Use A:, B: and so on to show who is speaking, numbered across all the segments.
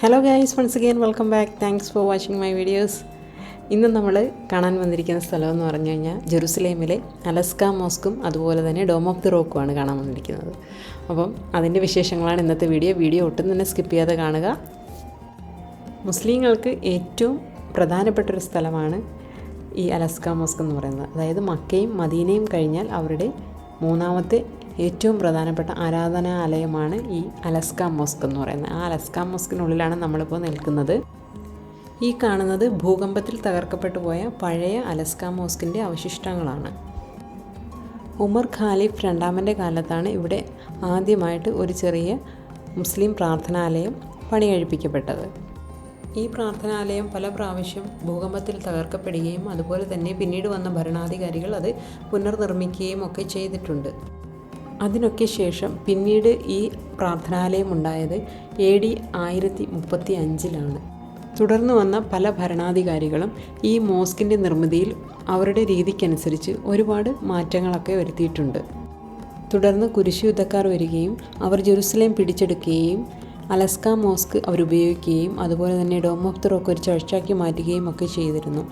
A: Hello guys, once again welcome back. Thanks for watching my videos. ഇന്ന് നമ്മൾ കാണാൻ വന്നിരിക്കുന്ന സ്ഥലം എന്ന് പറഞ്ഞു കഴിഞ്ഞാൽ ജെറുസലേമിലെ അലസ്ക മോസ്കും അതുപോലെ തന്നെ ഡോം ഓഫ് ദി റോക്കുമാണ് കാണാൻ വന്നിരിക്കുന്നത്. അപ്പം അതിൻ്റെ വിശേഷങ്ങളാണ് ഇന്നത്തെ വീഡിയോ ഒട്ടും തന്നെ സ്കിപ്പ് ചെയ്യാതെ കാണുക. മുസ്ലിങ്ങൾക്ക് ഏറ്റവും പ്രധാനപ്പെട്ടൊരു സ്ഥലമാണ് ഈ അലസ്ക മോസ്ക് എന്ന് പറയുന്നത്. അതായത് മക്കയും മദീനയും കഴിഞ്ഞാൽ അവരുടെ മൂന്നാമത്തെ ഏറ്റവും പ്രധാനപ്പെട്ട ആരാധനാലയമാണ് ഈ അലസ്ക മോസ്ക് എന്ന് പറയുന്നത്. ആ അലസ്ക മോസ്കിനുള്ളിലാണ് നമ്മളിപ്പോൾ നിൽക്കുന്നത്. ഈ കാണുന്നത് ഭൂകമ്പത്തിൽ തകർക്കപ്പെട്ടു പോയ പഴയ അലസ്ക മോസ്കിൻ്റെ അവശിഷ്ടങ്ങളാണ്. ഉമർ ഖാലിഫ് രണ്ടാമൻ്റെ കാലത്താണ് ഇവിടെ ആദ്യമായിട്ട് ഒരു ചെറിയ മുസ്ലിം പ്രാർത്ഥനാലയം പണികഴിപ്പിക്കപ്പെട്ടത്. ഈ പ്രാർത്ഥനാലയം പല പ്രാവശ്യം ഭൂകമ്പത്തിൽ തകർക്കപ്പെടുകയും അതുപോലെ തന്നെ പിന്നീട് വന്ന ഭരണാധികാരികൾ അത് പുനർനിർമ്മിക്കുകയും ഒക്കെ ചെയ്തിട്ടുണ്ട്. അതിനൊക്കെ ശേഷം പിന്നീട് ഈ പ്രാർത്ഥനാലയം ഉണ്ടായത് AD 1035 തുടർന്ന് വന്ന പല ഭരണാധികാരികളും ഈ മോസ്കിൻ്റെ നിർമ്മിതിയിൽ അവരുടെ രീതിക്കനുസരിച്ച് ഒരുപാട് മാറ്റങ്ങളൊക്കെ വരുത്തിയിട്ടുണ്ട്. തുടർന്ന് കുരിശുയുദ്ധക്കാർ വരികയും അവർ ജെറുസലേം പിടിച്ചെടുക്കുകയും അലസ്ക മോസ്ക് അവരുപയോഗിക്കുകയും അതുപോലെ തന്നെ ഡോം ഓഫ് ദി റോക്ക് ഒരു ചർച്ചാക്കി മാറ്റുകയും ഒക്കെ ചെയ്തിരുന്നു.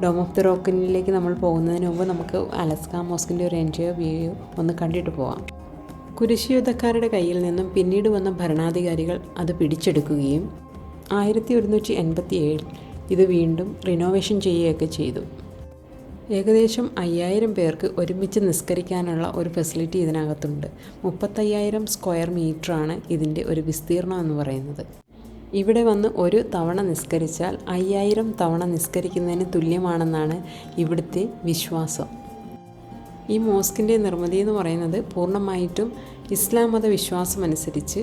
A: ഡോം ഓഫ് ദി റോക്കിലേക്ക് നമ്മൾ പോകുന്നതിന് മുമ്പ് നമുക്ക് അലസ്ക മോസ്കിൻ്റെ ഒരു എൻജോയ് വ്യൂ ഒന്ന് കണ്ടിട്ട് പോകാം. കുരിശുയുദ്ധക്കാരുടെ കയ്യിൽ നിന്നും പിന്നീട് വന്ന ഭരണാധികാരികൾ അത് പിടിച്ചെടുക്കുകയും 1187 ഇത് വീണ്ടും റിനോവേഷൻ ചെയ്യുകയൊക്കെ ചെയ്തു. ഏകദേശം 5000 പേർക്ക് ഒരുമിച്ച് നിസ്കരിക്കാനുള്ള ഒരു ഫെസിലിറ്റി ഇതിനകത്തുണ്ട്. 35,000 സ്ക്വയർ മീറ്ററാണ് ഇതിൻ്റെ ഒരു വിസ്തീർണം എന്ന് പറയുന്നത്. ഇവിടെ വന്ന് ഒരു തവണ നിസ്കരിച്ചാൽ 5000 തവണ നിസ്കരിക്കുന്നതിന് തുല്യമാണെന്നാണ് ഇവിടുത്തെ വിശ്വാസം. ഈ മോസ്കിൻ്റെ നിർമ്മിതി എന്ന് പറയുന്നത് പൂർണ്ണമായിട്ടും ഇസ്ലാം മത വിശ്വാസമനുസരിച്ച്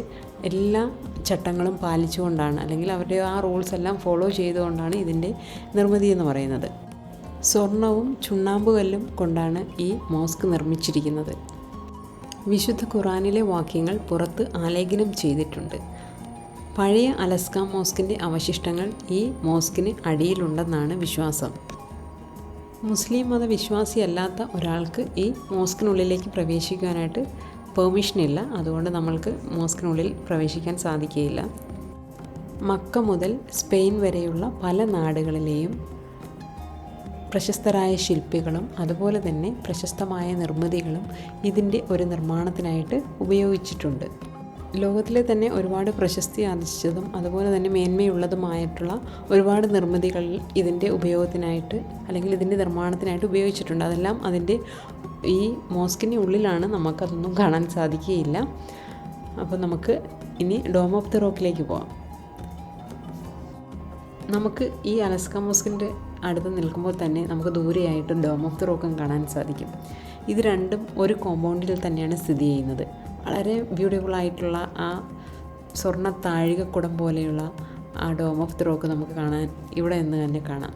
A: എല്ലാ ചട്ടങ്ങളും പാലിച്ചുകൊണ്ടാണ്, അല്ലെങ്കിൽ അവരുടെ ആ റൂൾസ് എല്ലാം ഫോളോ ചെയ്തുകൊണ്ടാണ് ഇതിൻ്റെ നിർമ്മിതി എന്ന് പറയുന്നത്. സ്വർണവും ചുണ്ണാമ്പുകല്ലും കൊണ്ടാണ് ഈ മോസ്ക് നിർമ്മിച്ചിരിക്കുന്നത്. വിശുദ്ധ ഖുറാനിലെ വാക്യങ്ങൾ പുറത്ത് ആലേഖനം ചെയ്തിട്ടുണ്ട്. പഴയ അലസ്ക മോസ്കിൻ്റെ അവശിഷ്ടങ്ങൾ ഈ മോസ്കിന് അടിയിലുണ്ടെന്നാണ് വിശ്വാസം. മുസ്ലിം മത വിശ്വാസിയല്ലാത്ത ഒരാൾക്ക് ഈ മോസ്കിനുള്ളിലേക്ക് പ്രവേശിക്കാനായിട്ട് പെർമിഷനില്ല. അതുകൊണ്ട് നമ്മൾക്ക് മോസ്കിനുള്ളിൽ പ്രവേശിക്കാൻ സാധിക്കുകയില്ല. മക്ക മുതൽ സ്പെയിൻ വരെയുള്ള പല നാടുകളിലെയും പ്രശസ്തരായ ശില്പികളും അതുപോലെ തന്നെ പ്രശസ്തമായ നിർമ്മിതികളും ഇതിൻ്റെ ഒരു നിർമ്മാണത്തിനായിട്ട് ഉപയോഗിച്ചിട്ടുണ്ട്. ലോകത്തിലെ തന്നെ ഒരുപാട് പ്രശസ്തി ആർജിച്ചതും അതുപോലെ തന്നെ മേന്മയുള്ളതുമായിട്ടുള്ള ഒരുപാട് നിർമ്മിതികൾ ഇതിൻ്റെ ഉപയോഗത്തിനായിട്ട് അല്ലെങ്കിൽ ഇതിൻ്റെ നിർമ്മാണത്തിനായിട്ട് ഉപയോഗിച്ചിട്ടുണ്ട്. അതെല്ലാം അതിൻ്റെ ഈ മോസ്കിൻ്റെ ഉള്ളിലാണ്, നമുക്കതൊന്നും കാണാൻ സാധിക്കുകയില്ല. അപ്പോൾ നമുക്ക് ഇനി ഡോം ഓഫ് ദി റോക്കിലേക്ക് പോകാം. നമുക്ക് ഈ അലസ്ക മോസ്കിൻ്റെ അടുത്ത് നിൽക്കുമ്പോൾ തന്നെ നമുക്ക് ദൂരെയായിട്ട് ഡോം ഓഫ് ദി റോക്കും കാണാൻ സാധിക്കും. ഇത് രണ്ടും ഒരു കോമ്പൗണ്ടിൽ തന്നെയാണ് സ്ഥിതി ചെയ്യുന്നത്. വളരെ ബ്യൂട്ടിഫുള്ളായിട്ടുള്ള ആ സ്വർണ്ണ താഴികക്കുടം പോലെയുള്ള ആ ഡോം ഓഫ് ദി റോക്ക് നമുക്ക് കാണാൻ ഇവിടെ നിന്ന് തന്നെ കാണാം.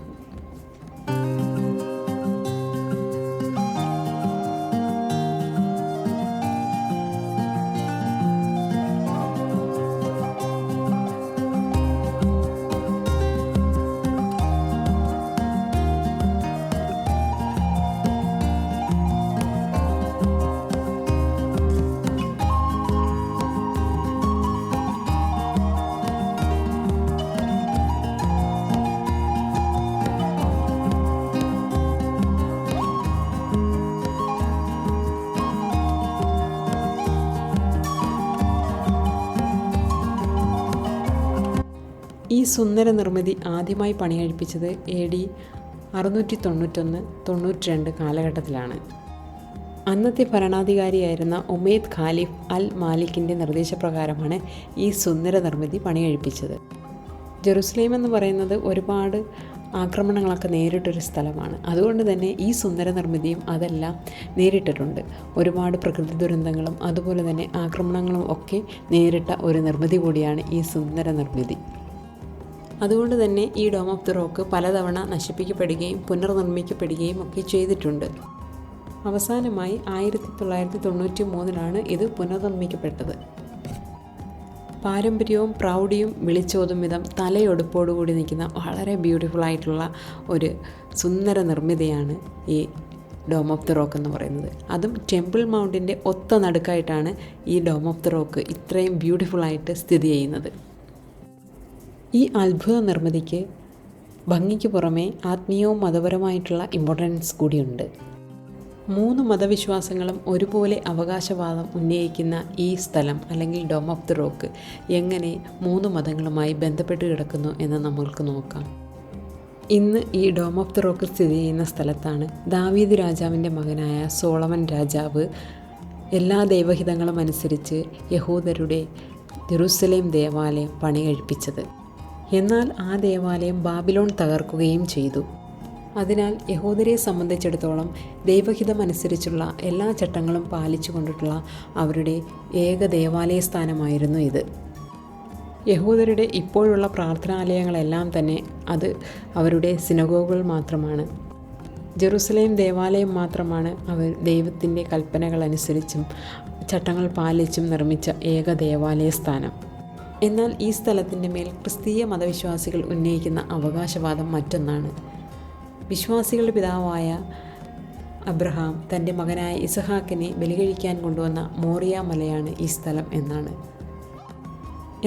A: ഈ സുന്ദര നിർമ്മിതി ആദ്യമായി പണികഴിപ്പിച്ചത് AD 691-92 കാലഘട്ടത്തിലാണ്. അന്നത്തെ ഭരണാധികാരിയായിരുന്ന ഉമൈദ് ഖാലിഫ് അൽ മാലിക്കിൻ്റെ നിർദ്ദേശപ്രകാരമാണ് ഈ സുന്ദര നിർമ്മിതി പണികഴിപ്പിച്ചത്. ജെറുസലേം എന്ന് പറയുന്നത് ഒരുപാട് ആക്രമണങ്ങളൊക്കെ നേരിട്ടൊരു സ്ഥലമാണ്. അതുകൊണ്ട് തന്നെ ഈ സുന്ദര നിർമ്മിതിയും അതെല്ലാം നേരിട്ടിട്ടുണ്ട്. ഒരുപാട് പ്രകൃതി ദുരന്തങ്ങളും അതുപോലെ തന്നെ ആക്രമണങ്ങളും ഒക്കെ നേരിട്ട ഒരു നിർമ്മിതി കൂടിയാണ് ഈ സുന്ദര നിർമ്മിതി. അതുകൊണ്ട് തന്നെ ഈ ഡോം ഓഫ് ദി റോക്ക് പലതവണ നശിപ്പിക്കപ്പെടുകയും പുനർനിർമ്മിക്കപ്പെടുകയും ഒക്കെ ചെയ്തിട്ടുണ്ട്. അവസാനമായി 1993 ഇത് പുനർനിർമ്മിക്കപ്പെട്ടത്. പാരമ്പര്യവും പ്രൗഢിയും വിളിച്ചോതും വിധം തലയൊടുപ്പോടുകൂടി നിൽക്കുന്ന വളരെ ബ്യൂട്ടിഫുള്ളായിട്ടുള്ള ഒരു സുന്ദര നിർമ്മിതിയാണ് ഈ ഡോം ഓഫ് ദി റോക്ക് എന്ന് പറയുന്നത്. അതും ടെമ്പിൾ മൗണ്ടിൻ്റെ ഒത്ത നടുക്കായിട്ടാണ് ഈ ഡോം ഓഫ് ദി റോക്ക് ഇത്രയും ബ്യൂട്ടിഫുള്ളായിട്ട് സ്ഥിതി ചെയ്യുന്നത്. ഈ അത്ഭുത നിർമ്മിതിക്ക് ഭംഗിക്ക് പുറമെ ആത്മീയവും മതപരമായിട്ടുള്ള ഇമ്പോർട്ടൻസ് കൂടിയുണ്ട്. 3 മതവിശ്വാസങ്ങളും ഒരുപോലെ അവകാശവാദം ഉന്നയിക്കുന്ന ഈ സ്ഥലം അല്ലെങ്കിൽ ഡോം ഓഫ് ദി റോക്ക് എങ്ങനെ 3 മതങ്ങളുമായി ബന്ധപ്പെട്ട് കിടക്കുന്നു എന്ന് നമ്മൾക്ക് നോക്കാം. ഇന്ന് ഈ ഡോം ഓഫ് ദി റോക്ക് സ്ഥിതി ചെയ്യുന്ന സ്ഥലത്താണ് ദാവീദ് രാജാവിൻ്റെ മകനായ സോളമൻ രാജാവ് എല്ലാ ദൈവഹിതങ്ങളും അനുസരിച്ച് യഹൂദരുടെ ജെറുസലേം ദേവാലയം പണി കഴിപ്പിച്ചത്. എന്നാൽ ആ ദേവാലയം ബാബിലോൺ തകർക്കുകയും ചെയ്തു. അതിനാൽ യഹൂദരെ സംബന്ധിച്ചിടത്തോളം ദൈവഹിതമനുസരിച്ചുള്ള എല്ലാ ചട്ടങ്ങളും പാലിച്ചു കൊണ്ടിട്ടുള്ള അവരുടെ ഏക ദേവാലയ സ്ഥാനമായിരുന്നു ഇത്. യഹൂദരുടെ ഇപ്പോഴുള്ള പ്രാർത്ഥനാലയങ്ങളെല്ലാം തന്നെ അത് അവരുടെ സിനഗോഗുകൾ മാത്രമാണ്. ജെറുസലേം ദേവാലയം മാത്രമാണ് അവർ ദൈവത്തിൻ്റെ കൽപ്പനകൾ അനുസരിച്ചും ചട്ടങ്ങൾ പാലിച്ചും നിർമ്മിച്ച ഏക ദേവാലയ സ്ഥാനം. എന്നാൽ ഈ സ്ഥലത്തിൻ്റെ മേൽ ക്രിസ്തീയ മതവിശ്വാസികൾ ഉന്നയിക്കുന്ന അവകാശവാദം മറ്റൊന്നാണ്. വിശ്വാസികളുടെ പിതാവായ അബ്രഹാം തൻ്റെ മകനായ ഇസഹാക്കിനെ ബലികഴിക്കാൻ കൊണ്ടുവന്ന മോറിയ മലയാണ് ഈ സ്ഥലം എന്നാണ്.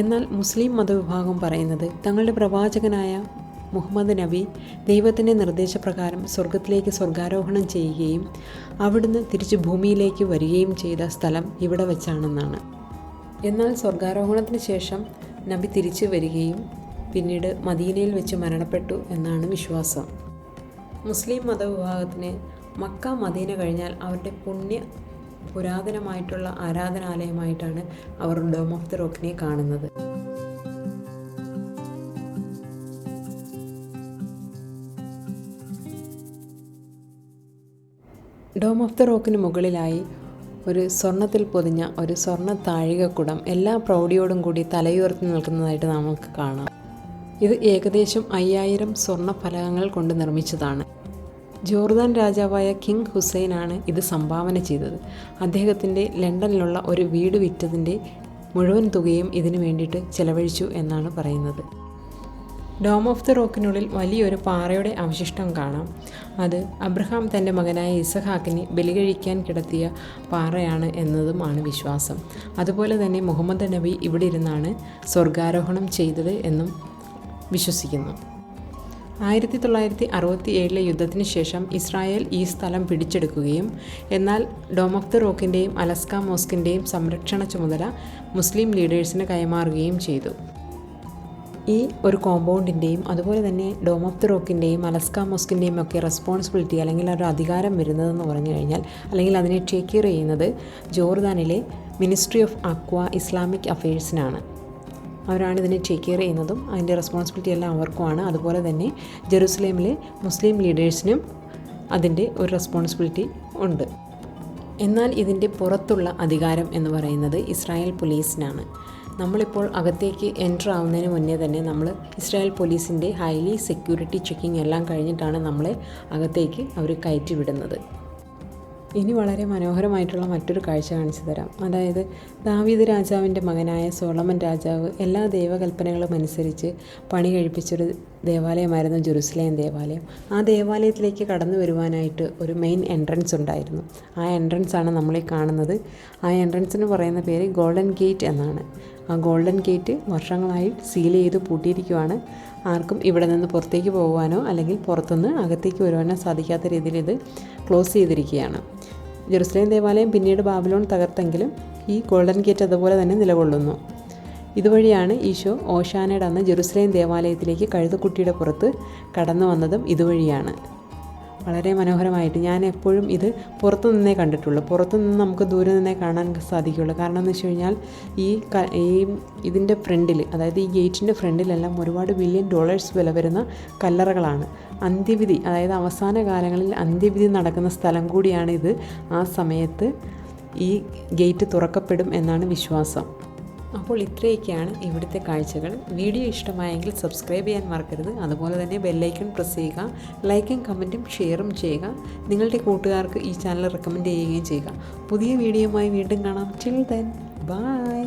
A: എന്നാൽ മുസ്ലിം മതവിഭാഗം പറയുന്നത് തങ്ങളുടെ പ്രവാചകനായ മുഹമ്മദ് നബി ദൈവത്തിൻ്റെ നിർദ്ദേശപ്രകാരം സ്വർഗത്തിലേക്ക് സ്വർഗാരോഹണം ചെയ്യുകയും അവിടുന്ന് തിരിച്ച് ഭൂമിയിലേക്ക് വരികയും ചെയ്ത സ്ഥലം ഇവിടെ വെച്ചാണെന്നാണ്. എന്നാൽ സ്വർഗാരോഹണത്തിന് ശേഷം നബി തിരിച്ചു വരികയും പിന്നീട് മദീനയിൽ വെച്ച് മരണപ്പെട്ടു എന്നാണ് വിശ്വാസം. മുസ്ലിം മതവിഭാഗത്തിന് മക്ക മദീന കഴിഞ്ഞാൽ അവരുടെ പുരാതനമായിട്ടുള്ള ആരാധനാലയമായിട്ടാണ് അവർ ഡോം ഓഫ് ദി റോക്കിനെ കാണുന്നത്. ഡോം ഓഫ് ദി റോക്കിന് മുകളിലായി ഒരു സ്വർണ്ണത്തിൽ പൊതിഞ്ഞ ഒരു സ്വർണ്ണ താഴികക്കുടം എല്ലാ പ്രൗഢിയോടും കൂടി തലയുയർത്തി നിൽക്കുന്നതായിട്ട് നമുക്ക് കാണാം. ഇത് ഏകദേശം 5000 സ്വർണ്ണ ഫലകങ്ങൾ കൊണ്ട് നിർമ്മിച്ചതാണ്. ജോർദാൻ രാജാവായ കിങ് ഹുസൈനാണ് ഇത് സംഭാവന ചെയ്തത്. അദ്ദേഹത്തിൻ്റെ ലണ്ടനിലുള്ള ഒരു വീട് വിറ്റതിൻ്റെ മുഴുവൻ തുകയും ഇതിനു വേണ്ടിയിട്ട് ചെലവഴിച്ചു എന്നാണ് പറയുന്നത്. ഡോം ഓഫ് ദി റോക്കിനുള്ളിൽ വലിയൊരു പാറയുടെ അവശിഷ്ടം കാണാം. അത് അബ്രഹാം തൻ്റെ മകനായ ഇസഹാക്കിനെ ബലികഴിക്കാൻ കിടത്തിയ പാറയാണ് എന്നതുമാണ് വിശ്വാസം. അതുപോലെ തന്നെ മുഹമ്മദ് നബി ഇവിടെ ഇരുന്നാണ് സ്വർഗാരോഹണം ചെയ്തത് എന്നും വിശ്വസിക്കുന്നു. 1967 യുദ്ധത്തിന് ശേഷം ഇസ്രായേൽ ഈ സ്ഥലം പിടിച്ചെടുക്കുകയും എന്നാൽ ഡോം ഓഫ് ദി റോക്കിൻ്റെയും അലസ്ക മോസ്കിൻ്റെയും സംരക്ഷണ ചുമതല മുസ്ലിം ലീഡേഴ്സിന് കൈമാറുകയും ചെയ്തു. ഈ ഒരു കോമ്പൗണ്ടിൻ്റെയും അതുപോലെ തന്നെ ഡോം ഓഫ് ദി റോക്കിൻ്റെയും അലസ്ക മോസ്കിൻ്റെയും ഒക്കെ റെസ്പോൺസിബിലിറ്റി അല്ലെങ്കിൽ ഒരു അധികാരം വരുന്നതെന്ന് പറഞ്ഞു കഴിഞ്ഞാൽ അല്ലെങ്കിൽ അതിനെ ടേക്ക് കെയർ ചെയ്യുന്നത് ജോർദാനിലെ മിനിസ്ട്രി ഓഫ് അക്വ ഇസ്ലാമിക് അഫയേഴ്സിനാണ്. അവരാണ് ഇതിനെ ടേക്ക് കെയർ ചെയ്യുന്നതും അതിൻ്റെ റെസ്പോൺസിബിലിറ്റി എല്ലാം അവർക്കുമാണ്. അതുപോലെ തന്നെ ജെറുസലേമിലെ മുസ്ലിം ലീഡേഴ്സിനും അതിൻ്റെ ഒരു റെസ്പോൺസിബിലിറ്റി ഉണ്ട്. എന്നാൽ ഇതിൻ്റെ പുറത്തുള്ള അധികാരം എന്ന് പറയുന്നത് ഇസ്രായേൽ പോലീസിനാണ്. നമ്മളിപ്പോൾ അകത്തേക്ക് എൻ്റർ ആവുന്നതിന് മുന്നേ തന്നെ നമ്മൾ ഇസ്രായേൽ പോലീസിൻ്റെ ഹൈലി സെക്യൂരിറ്റി ചെക്കിംഗ് എല്ലാം കഴിഞ്ഞിട്ടാണ് നമ്മളെ അകത്തേക്ക് അവർ കയറ്റി വിടുന്നത്. ഇനി വളരെ മനോഹരമായിട്ടുള്ള മറ്റൊരു കാഴ്ച കാണിച്ചു തരാം. അതായത് ദാവീദ് രാജാവിൻ്റെ മകനായ സോളമൻ രാജാവ് എല്ലാ ദൈവകൽപ്പനകളും അനുസരിച്ച് പണി കഴിപ്പിച്ചൊരു ദേവാലയമായിരുന്നു ജെറുസലേം ദേവാലയം. ആ ദേവാലയത്തിലേക്ക് കടന്നു വരുവാനായിട്ട് ഒരു മെയിൻ എൻട്രൻസ് ഉണ്ടായിരുന്നു. ആ എൻട്രൻസാണ് നമ്മളീ കാണുന്നത്. ആ എൻട്രൻസിന് പറയുന്ന പേര് ഗോൾഡൻ ഗേറ്റ് എന്നാണ്. ആ ഗോൾഡൻ ഗേറ്റ് വർഷങ്ങളായി സീൽ ചെയ്ത് പൂട്ടിയിരിക്കുവാണ്. ആർക്കും ഇവിടെ നിന്ന് പുറത്തേക്ക് പോകുവാനോ അല്ലെങ്കിൽ പുറത്തുനിന്ന് അകത്തേക്ക് വരുവാനോ സാധിക്കാത്ത രീതിയിൽ ഇത് ക്ലോസ് ചെയ്തിരിക്കുകയാണ്. ജെറുസലേം ദേവാലയം പിന്നീട് ബാബിലോൺ തകർത്തെങ്കിലും ഈ ഗോൾഡൻ ഗേറ്റ് അതുപോലെ തന്നെ നിലകൊള്ളുന്നു. ഇതുവഴിയാണ് ഈശോ ഓശാനയുടെ അന്ന് ജെറുസലേം ദേവാലയത്തിലേക്ക് കഴുതക്കുട്ടിയുടെ പുറത്ത് കടന്നു വന്നതും ഇതുവഴിയാണ്. വളരെ മനോഹരമായിട്ട് ഞാൻ എപ്പോഴും ഇത് പുറത്തു നിന്നേ കണ്ടിട്ടുള്ളൂ. പുറത്തു നിന്ന് നമുക്ക് ദൂരെ നിന്നേ കാണാൻ സാധിക്കുകയുള്ളൂ. കാരണം എന്ന് വെച്ച് കഴിഞ്ഞാൽ ഇതിൻ്റെ ഫ്രണ്ടിൽ, അതായത് ഈ ഗേറ്റിൻ്റെ ഫ്രണ്ടിലെല്ലാം ഒരുപാട് $1 ബില്യൺ വില വരുന്ന കല്ലറകളാണ്. അന്ത്യവിധി, അതായത് അവസാന കാലങ്ങളിൽ അന്ത്യവിധി നടക്കുന്ന സ്ഥലം കൂടിയാണ് ഇത്. ആ സമയത്ത് ഈ ഗേറ്റ് തുറക്കപ്പെടും എന്നാണ് വിശ്വാസം. അപ്പോൾ ഇത്രയൊക്കെയാണ് ഇവിടുത്തെ കാഴ്ചകൾ. വീഡിയോ ഇഷ്ടമായെങ്കിൽ സബ്സ്ക്രൈബ് ചെയ്യാൻ മറക്കരുത്. അതുപോലെ തന്നെ ബെല്ലൈക്കൺ പ്രസ് ചെയ്യുക. ലൈക്കും കമൻറ്റും ഷെയറും ചെയ്യുക. നിങ്ങളുടെ കൂട്ടുകാർക്ക് ഈ ചാനൽ റെക്കമെൻഡ് ചെയ്യുകയും ചെയ്യുക. പുതിയ വീഡിയോയുമായി വീണ്ടും കാണാം. Till then bye.